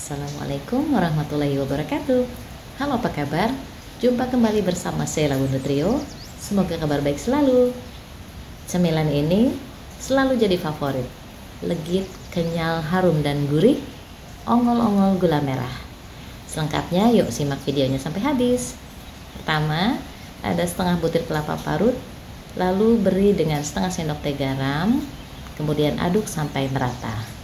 Assalamualaikum warahmatullahi wabarakatuh. Halo, apa kabar? Jumpa kembali bersama saya Bunda Trio. Semoga kabar baik selalu. Cemilan ini selalu jadi favorit. Legit, kenyal, harum dan gurih. Ongol-ongol gula merah. Selengkapnya yuk simak videonya sampai habis. Pertama, ada setengah butir kelapa parut, lalu beri dengan setengah sendok teh garam, kemudian aduk sampai merata.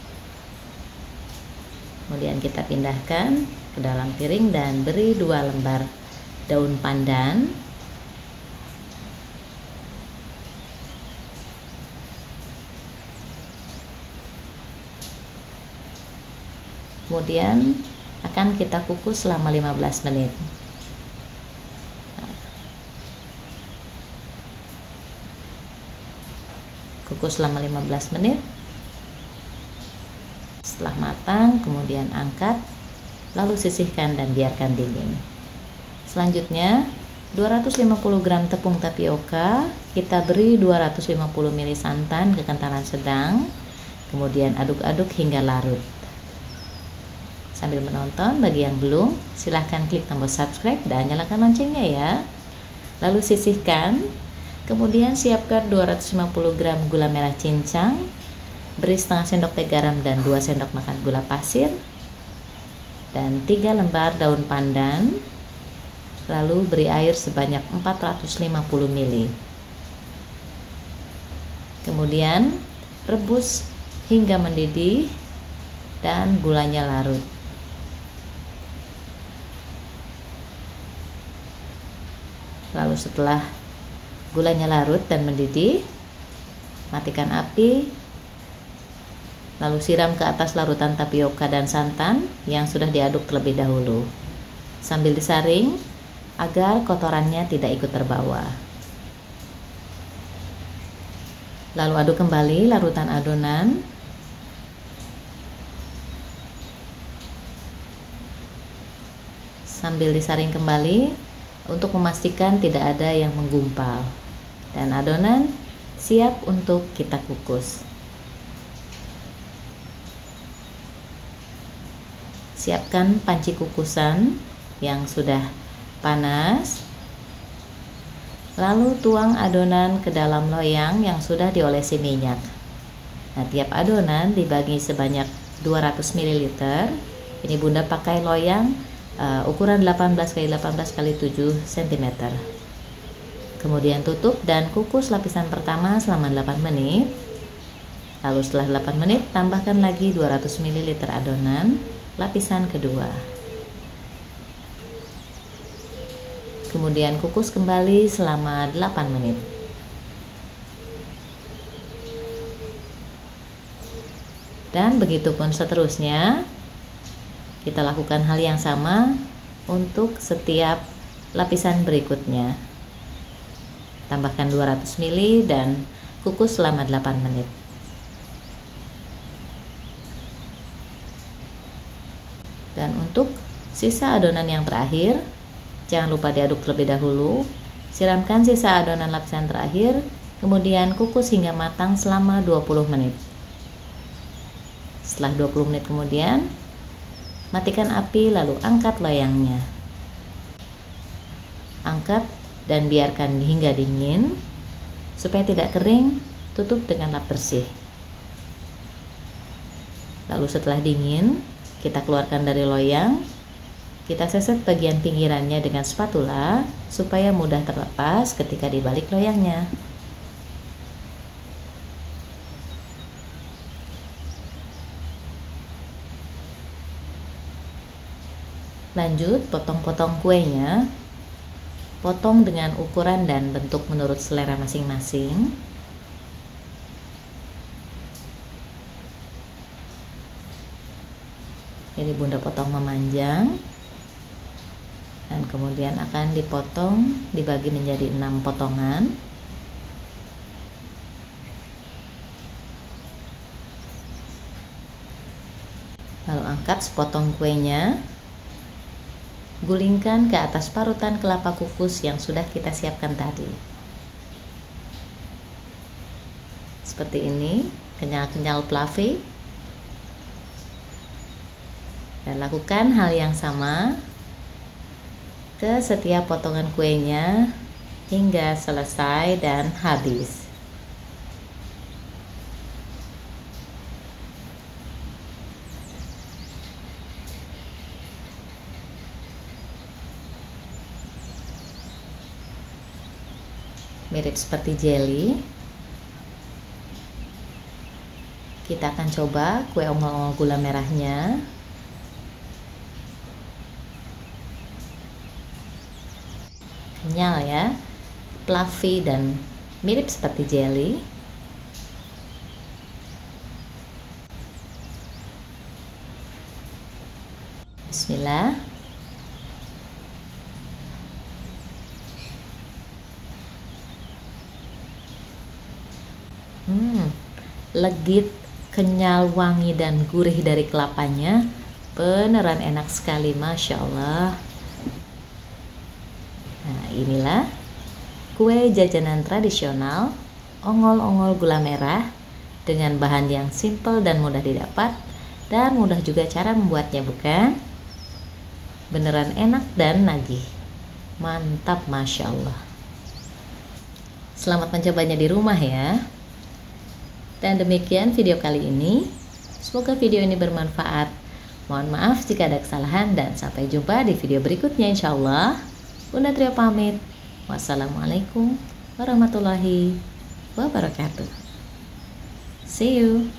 Kemudian kita pindahkan ke dalam piring dan beri 2 lembar daun pandan. Kemudian akan kita kukus selama 15 menit. Kukus selama 15 menit. Setelah matang, kemudian angkat, lalu sisihkan dan biarkan dingin. Selanjutnya, 250 gram tepung tapioka, kita beri 250 ml santan kekentalan sedang, kemudian aduk-aduk hingga larut. Sambil menonton, bagi yang belum, silahkan klik tombol subscribe dan nyalakan loncengnya ya. Lalu sisihkan, kemudian siapkan 250 gram gula merah cincang, beri setengah sendok teh garam dan 2 sendok makan gula pasir dan 3 lembar daun pandan, lalu beri air sebanyak 450 ml. Kemudian rebus hingga mendidih dan gulanya larut. Lalu setelah gulanya larut dan mendidih, matikan api. Lalu siram ke atas larutan tapioka dan santan yang sudah diaduk terlebih dahulu, sambil disaring agar kotorannya tidak ikut terbawa. Lalu aduk kembali larutan adonan. Sambil disaring kembali untuk memastikan tidak ada yang menggumpal. Dan adonan siap untuk kita kukus. Siapkan panci kukusan yang sudah panas, lalu tuang adonan ke dalam loyang yang sudah diolesi minyak. Nah, tiap adonan dibagi sebanyak 200 ml. Ini Bunda pakai loyang ukuran 18 x 18 x 7 cm. Kemudian tutup dan kukus lapisan pertama selama 8 menit. Lalu setelah 8 menit tambahkan lagi 200 ml adonan lapisan kedua. Kemudian kukus kembali selama 8 menit. Dan begitupun seterusnya. Kita lakukan hal yang sama untuk setiap lapisan berikutnya. Tambahkan 200 ml dan kukus selama 8 menit. Dan untuk sisa adonan yang terakhir, jangan lupa diaduk terlebih dahulu. Siramkan sisa adonan lapisan terakhir, kemudian kukus hingga matang selama 20 menit. Setelah 20 menit kemudian, matikan api lalu angkat loyangnya. Angkat dan biarkan hingga dingin. Supaya tidak kering, tutup dengan lap bersih. Lalu setelah dingin, kita keluarkan dari loyang. Kita seset bagian pinggirannya dengan spatula supaya mudah terlepas ketika dibalik loyangnya. Lanjut, potong-potong kuenya. Potong dengan ukuran dan bentuk menurut selera masing-masing. Jadi Bunda potong memanjang dan kemudian akan dipotong, dibagi menjadi 6 potongan. Lalu angkat sepotong kuenya, gulingkan ke atas parutan kelapa kukus yang sudah kita siapkan tadi. Seperti ini, kenyal-kenyal fluffy. Dan lakukan hal yang sama ke setiap potongan kuenya hingga selesai dan habis. Mirip seperti jelly. Kita akan coba kue ongol-ongol gula merahnya. Kenyal ya, fluffy dan mirip seperti jelly. Bismillah. Legit, kenyal, wangi, dan gurih dari kelapanya. Beneran enak sekali, Masya Allah. Nah, inilah kue jajanan tradisional ongol-ongol gula merah dengan bahan yang simple dan mudah didapat, dan mudah juga cara membuatnya, bukan? Beneran enak dan nagih. Mantap, Masya Allah. Selamat mencobanya di rumah ya. Dan demikian video kali ini. Semoga video ini bermanfaat. Mohon maaf jika ada kesalahan, dan sampai jumpa di video berikutnya insya Allah. Bunda Trio pamit. Wassalamualaikum warahmatullahi wabarakatuh. See you.